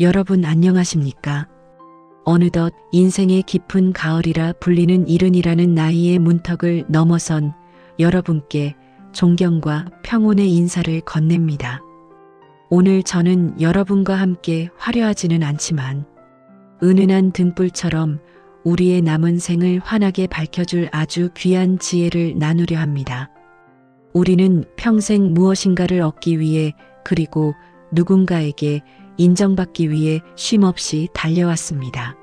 여러분 안녕하십니까? 어느덧 인생의 깊은 가을이라 불리는 이른이라는 나이의 문턱을 넘어선 여러분께 존경과 평온의 인사를 건넵니다. 오늘 저는 여러분과 함께 화려하지는 않지만 은은한 등불처럼 우리의 남은 생을 환하게 밝혀줄 아주 귀한 지혜를 나누려 합니다. 우리는 평생 무엇인가를 얻기 위해 그리고 누군가에게 인정받기 위해 쉼없이 달려왔습니다.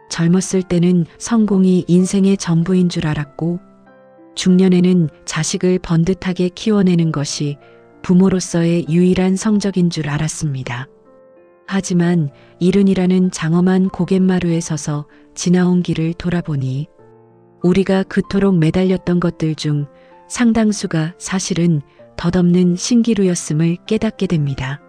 젊었을 때는 성공이 인생의 전부인 줄 알았고 중년에는 자식을 번듯하게 키워내는 것이 부모로서의 유일한 성적인 줄 알았습니다. 하지만 이른이라는 장엄한 고갯마루에 서서 지나온 길을 돌아보니 우리가 그토록 매달렸던 것들 중 상당수가 사실은 덧없는 신기루였음을 깨닫게 됩니다.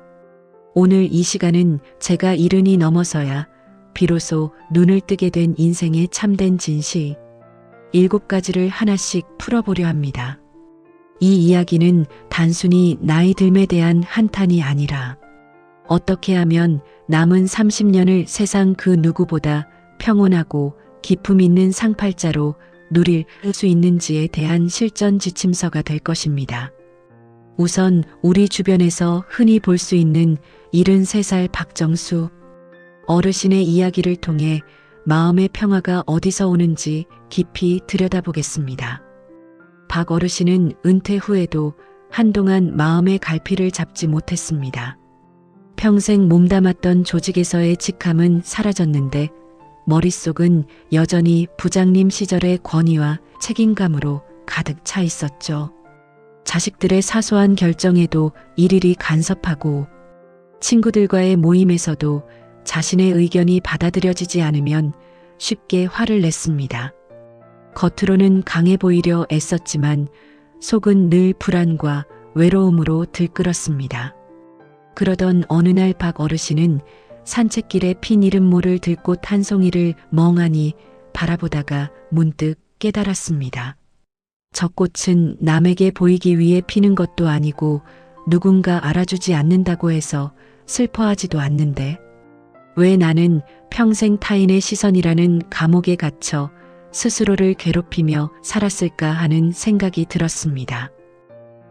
오늘 이 시간은 제가 이른이 넘어서야 비로소 눈을 뜨게 된 인생의 참된 진실 7가지를 하나씩 풀어보려 합니다. 이 이야기는 단순히 나이 듦에 대한 한탄이 아니라 어떻게 하면 남은 30년을 세상 그 누구보다 평온하고 기품 있는 상팔자로 누릴 수 있는지에 대한 실전 지침서가 될 것입니다. 우선 우리 주변에서 흔히 볼 수 있는 73살 박정수 어르신의 이야기를 통해 마음의 평화가 어디서 오는지 깊이 들여다보겠습니다. 박 어르신은 은퇴 후에도 한동안 마음의 갈피를 잡지 못했습니다. 평생 몸담았던 조직에서의 직함은 사라졌는데 머릿속은 여전히 부장님 시절의 권위와 책임감으로 가득 차 있었죠. 자식들의 사소한 결정에도 일일이 간섭하고 친구들과의 모임에서도 자신의 의견이 받아들여지지 않으면 쉽게 화를 냈습니다. 겉으로는 강해 보이려 애썼지만 속은 늘 불안과 외로움으로 들끓었습니다. 그러던 어느 날 박 어르신은 산책길에 핀 이른모를 들꽃 한 송이를 멍하니 바라보다가 문득 깨달았습니다. 저 꽃은 남에게 보이기 위해 피는 것도 아니고 누군가 알아주지 않는다고 해서 슬퍼하지도 않는데 왜 나는 평생 타인의 시선이라는 감옥에 갇혀 스스로를 괴롭히며 살았을까 하는 생각이 들었습니다.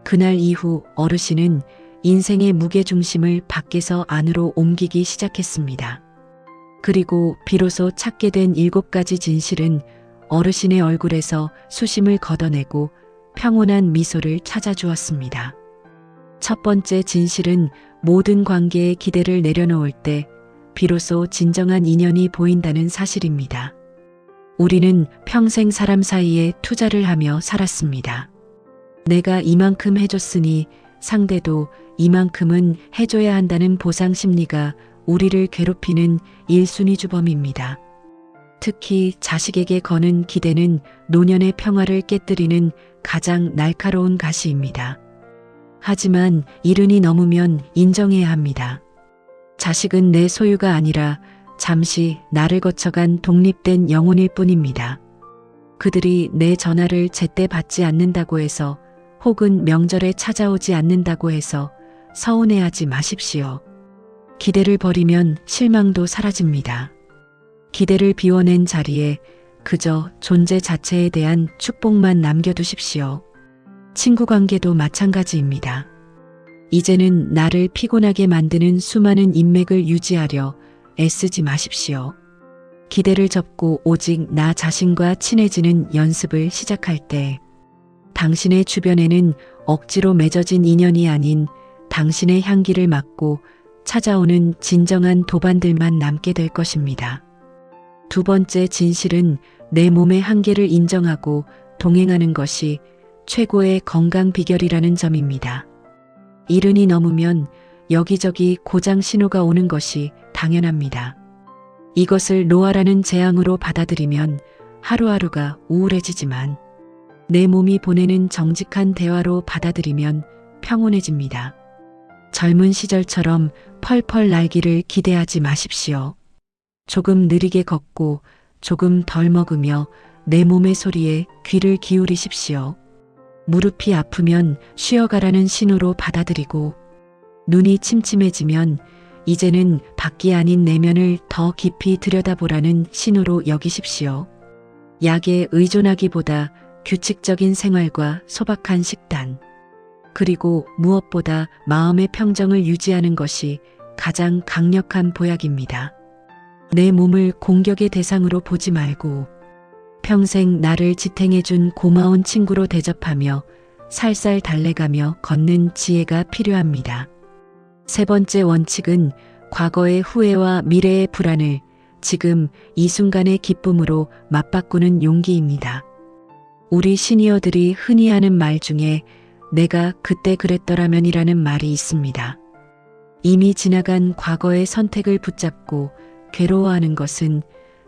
그날 이후 어르신은 인생의 무게중심을 밖에서 안으로 옮기기 시작했습니다. 그리고 비로소 찾게 된 7가지 진실은 어르신의 얼굴에서 수심을 걷어내고 평온한 미소를 찾아주었습니다. 첫 번째 진실은 모든 관계에 기대를 내려놓을 때 비로소 진정한 인연이 보인다는 사실입니다. 우리는 평생 사람 사이에 투자를 하며 살았습니다. 내가 이만큼 해줬으니 상대도 이만큼은 해줘야 한다는 보상 심리가 우리를 괴롭히는 1순위 주범입니다. 특히 자식에게 거는 기대는 노년의 평화를 깨뜨리는 가장 날카로운 가시입니다. 하지만 이른이 넘으면 인정해야 합니다. 자식은 내 소유가 아니라 잠시 나를 거쳐간 독립된 영혼일 뿐입니다. 그들이 내 전화를 제때 받지 않는다고 해서 혹은 명절에 찾아오지 않는다고 해서 서운해하지 마십시오. 기대를 버리면 실망도 사라집니다. 기대를 비워낸 자리에 그저 존재 자체에 대한 축복만 남겨두십시오. 친구 관계도 마찬가지입니다. 이제는 나를 피곤하게 만드는 수많은 인맥을 유지하려 애쓰지 마십시오. 기대를 접고 오직 나 자신과 친해지는 연습을 시작할 때 당신의 주변에는 억지로 맺어진 인연이 아닌 당신의 향기를 맡고 찾아오는 진정한 도반들만 남게 될 것입니다. 두 번째 진실은 내 몸의 한계를 인정하고 동행하는 것이 최고의 건강 비결이라는 점입니다. 이른이 넘으면 여기저기 고장 신호가 오는 것이 당연합니다. 이것을 노화라는 재앙으로 받아들이면 하루하루가 우울해지지만 내 몸이 보내는 정직한 대화로 받아들이면 평온해집니다. 젊은 시절처럼 펄펄 날기를 기대하지 마십시오. 조금 느리게 걷고 조금 덜 먹으며 내 몸의 소리에 귀를 기울이십시오. 무릎이 아프면 쉬어가라는 신호로 받아들이고 눈이 침침해지면 이제는 밖이 아닌 내면을 더 깊이 들여다보라는 신호로 여기십시오. 약에 의존하기보다 규칙적인 생활과 소박한 식단, 그리고 무엇보다 마음의 평정을 유지하는 것이 가장 강력한 보약입니다. 내 몸을 공격의 대상으로 보지 말고 평생 나를 지탱해준 고마운 친구로 대접하며 살살 달래가며 걷는 지혜가 필요합니다. 세 번째 원칙은 과거의 후회와 미래의 불안을 지금 이 순간의 기쁨으로 맞바꾸는 용기입니다. 우리 시니어들이 흔히 하는 말 중에 내가 그때 그랬더라면이라는 말이 있습니다. 이미 지나간 과거의 선택을 붙잡고 괴로워하는 것은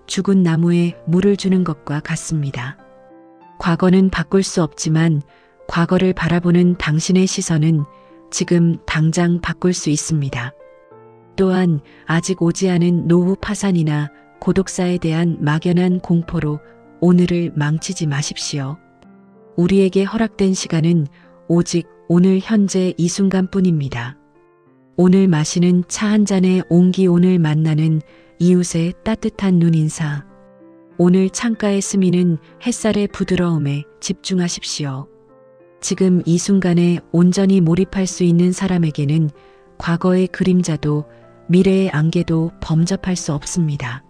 죽은 나무에 물을 주는 것과 같습니다. 과거는 바꿀 수 없지만 과거를 바라보는 당신의 시선은 지금 당장 바꿀 수 있습니다. 또한 아직 오지 않은 노후 파산이나 고독사에 대한 막연한 공포로 오늘을 망치지 마십시오. 우리에게 허락된 시간은 오직 오늘 현재 이 순간뿐입니다. 오늘 마시는 차 한 잔의 온기, 오늘 만나는 이웃의 따뜻한 눈인사, 오늘 창가에 스미는 햇살의 부드러움에 집중하십시오. 지금 이 순간에 온전히 몰입할 수 있는 사람에게는 과거의 그림자도 미래의 안개도 범접할 수 없습니다.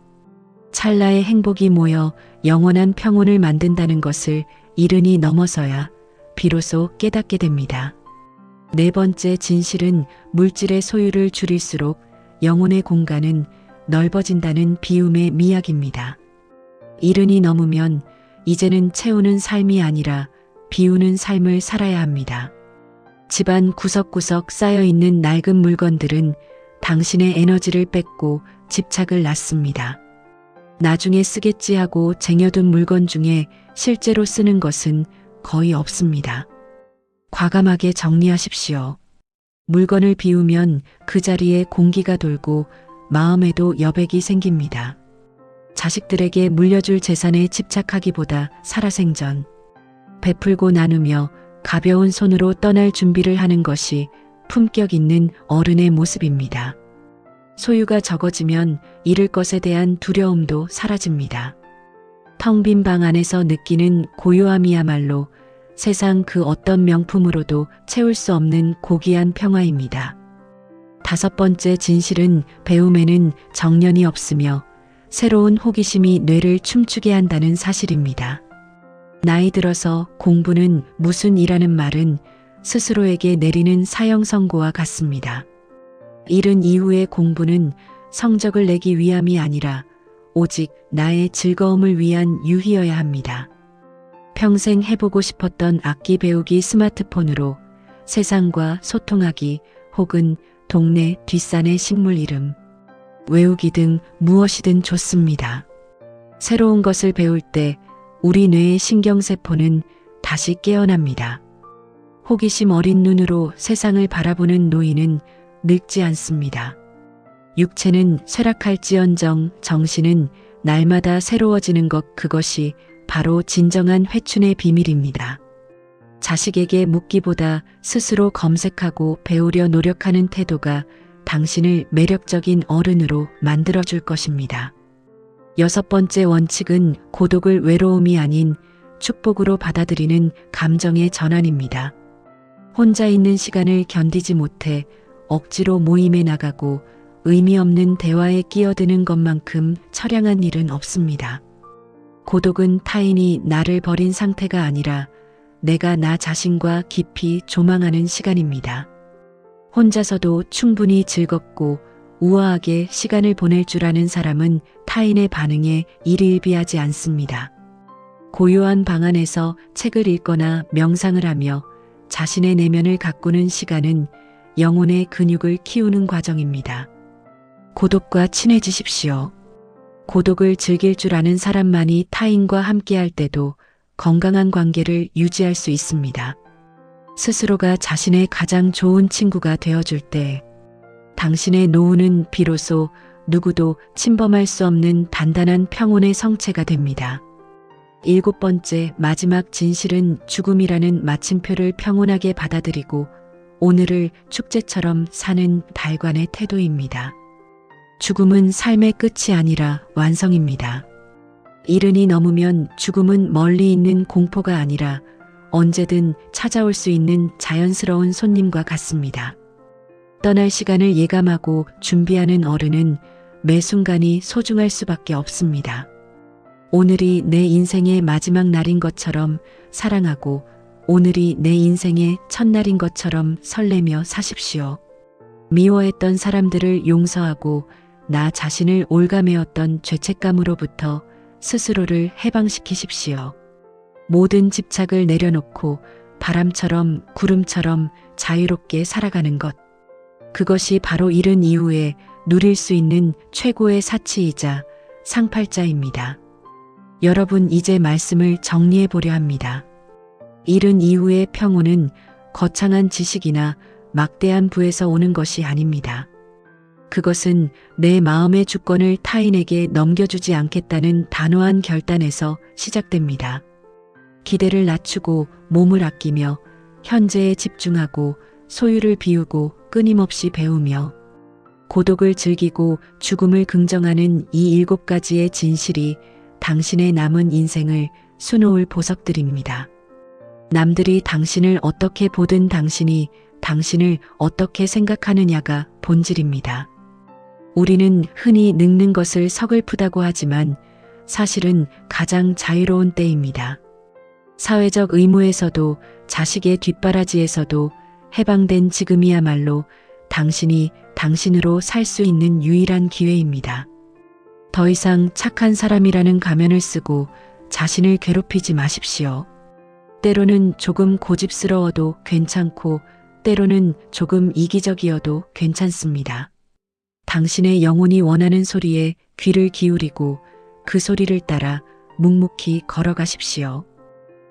찰나의 행복이 모여 영원한 평온을 만든다는 것을 이른이 넘어서야 비로소 깨닫게 됩니다. 네 번째 진실은 물질의 소유를 줄일수록 영혼의 공간은 넓어진다는 비움의 미학입니다. 이른이 넘으면 이제는 채우는 삶이 아니라 비우는 삶을 살아야 합니다. 집안 구석구석 쌓여있는 낡은 물건들은 당신의 에너지를 뺏고 집착을 낳습니다. 나중에 쓰겠지 하고 쟁여둔 물건 중에 실제로 쓰는 것은 거의 없습니다. 과감하게 정리하십시오. 물건을 비우면 그 자리에 공기가 돌고 마음에도 여백이 생깁니다. 자식들에게 물려줄 재산에 집착하기보다 살아생전, 베풀고 나누며 가벼운 손으로 떠날 준비를 하는 것이 품격 있는 어른의 모습입니다. 소유가 적어지면 잃을 것에 대한 두려움도 사라집니다. 텅 빈 방 안에서 느끼는 고요함이야말로 세상 그 어떤 명품으로도 채울 수 없는 고귀한 평화입니다. 다섯 번째 진실은 배움에는 정년이 없으며 새로운 호기심이 뇌를 춤추게 한다는 사실입니다. 나이 들어서 공부는 무슨 이라는 말은 스스로에게 내리는 사형 선고와 같습니다. 이른 이후의 공부는 성적을 내기 위함이 아니라 오직 나의 즐거움을 위한 유희여야 합니다. 평생 해보고 싶었던 악기 배우기, 스마트폰으로 세상과 소통하기, 혹은 동네 뒷산의 식물 이름 외우기 등 무엇이든 좋습니다. 새로운 것을 배울 때 우리 뇌의 신경세포는 다시 깨어납니다. 호기심 어린 눈으로 세상을 바라보는 노인은 늙지 않습니다. 육체는 쇠락할지언정 정신은 날마다 새로워지는 것, 그것이 바로 진정한 회춘의 비밀입니다. 자식에게 묻기보다 스스로 검색하고 배우려 노력하는 태도가 당신을 매력적인 어른으로 만들어줄 것입니다. 여섯 번째 원칙은 고독을 외로움이 아닌 축복으로 받아들이는 감정의 전환입니다. 혼자 있는 시간을 견디지 못해 억지로 모임에 나가고 의미 없는 대화에 끼어드는 것만큼 처량한 일은 없습니다. 고독은 타인이 나를 버린 상태가 아니라 내가 나 자신과 깊이 조망하는 시간입니다. 혼자서도 충분히 즐겁고 우아하게 시간을 보낼 줄 아는 사람은 타인의 반응에 일일비하지 않습니다. 고요한 방 안에서 책을 읽거나 명상을 하며 자신의 내면을 가꾸는 시간은 영혼의 근육을 키우는 과정입니다. 고독과 친해지십시오. 고독을 즐길 줄 아는 사람만이 타인과 함께할 때도 건강한 관계를 유지할 수 있습니다. 스스로가 자신의 가장 좋은 친구가 되어줄 때 당신의 노후는 비로소 누구도 침범할 수 없는 단단한 평온의 성체가 됩니다. 일곱 번째 마지막 진실은 죽음이라는 마침표를 평온하게 받아들이고 오늘을 축제처럼 사는 달관의 태도입니다. 죽음은 삶의 끝이 아니라 완성입니다. 이른이 넘으면 죽음은 멀리 있는 공포가 아니라 언제든 찾아올 수 있는 자연스러운 손님과 같습니다. 떠날 시간을 예감하고 준비하는 어른은 매 순간이 소중할 수밖에 없습니다. 오늘이 내 인생의 마지막 날인 것처럼 사랑하고 오늘이 내 인생의 첫날인 것처럼 설레며 사십시오. 미워했던 사람들을 용서하고 나 자신을 올가매었던 죄책감으로부터 스스로를 해방시키십시오. 모든 집착을 내려놓고 바람처럼 구름처럼 자유롭게 살아가는 것. 그것이 바로 이른 이후에 누릴 수 있는 최고의 사치이자 상팔자입니다. 여러분, 이제 말씀을 정리해 보려 합니다. 이른 이후의 평온은 거창한 지식이나 막대한 부에서 오는 것이 아닙니다. 그것은 내 마음의 주권을 타인에게 넘겨주지 않겠다는 단호한 결단에서 시작됩니다. 기대를 낮추고 몸을 아끼며 현재에 집중하고 소유를 비우고 끊임없이 배우며 고독을 즐기고 죽음을 긍정하는 이 7가지의 진실이 당신의 남은 인생을 수놓을 보석들입니다. 남들이 당신을 어떻게 보든 당신이 당신을 어떻게 생각하느냐가 본질입니다. 우리는 흔히 늙는 것을 서글프다고 하지만 사실은 가장 자유로운 때입니다. 사회적 의무에서도 자식의 뒷바라지에서도 해방된 지금이야말로 당신이 당신으로 살 수 있는 유일한 기회입니다. 더 이상 착한 사람이라는 가면을 쓰고 자신을 괴롭히지 마십시오. 때로는 조금 고집스러워도 괜찮고 때로는 조금 이기적이어도 괜찮습니다. 당신의 영혼이 원하는 소리에 귀를 기울이고 그 소리를 따라 묵묵히 걸어가십시오.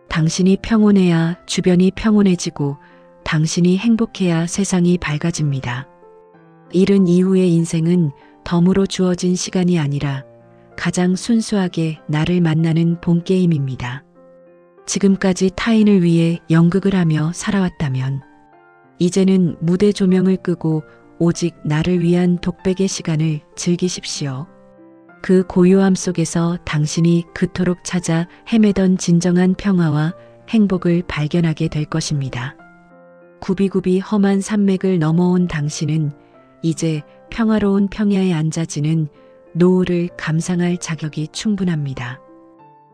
당신이 평온해야 주변이 평온해지고 당신이 행복해야 세상이 밝아집니다. 이른 이후의 인생은 덤으로 주어진 시간이 아니라 가장 순수하게 나를 만나는 본게임입니다. 지금까지 타인을 위해 연극을 하며 살아왔다면 이제는 무대 조명을 끄고 오직 나를 위한 독백의 시간을 즐기십시오. 그 고요함 속에서 당신이 그토록 찾아 헤매던 진정한 평화와 행복을 발견하게 될 것입니다. 굽이굽이 험한 산맥을 넘어온 당신은 이제 평화로운 평야에 앉아지는 노을을 감상할 자격이 충분합니다.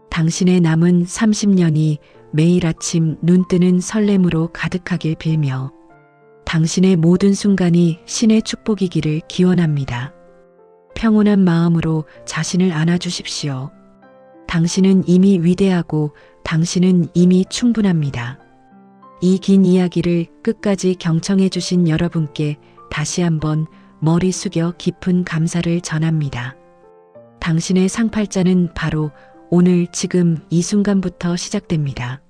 당신의 남은 30년이 매일 아침 눈뜨는 설렘으로 가득하길 빌며 당신의 모든 순간이 신의 축복이기를 기원합니다. 평온한 마음으로 자신을 안아주십시오. 당신은 이미 위대하고 당신은 이미 충분합니다. 이 긴 이야기를 끝까지 경청해 주신 여러분께 다시 한번 머리 숙여 깊은 감사를 전합니다. 당신의 상팔자는 바로 오늘 지금 이 순간부터 시작됩니다.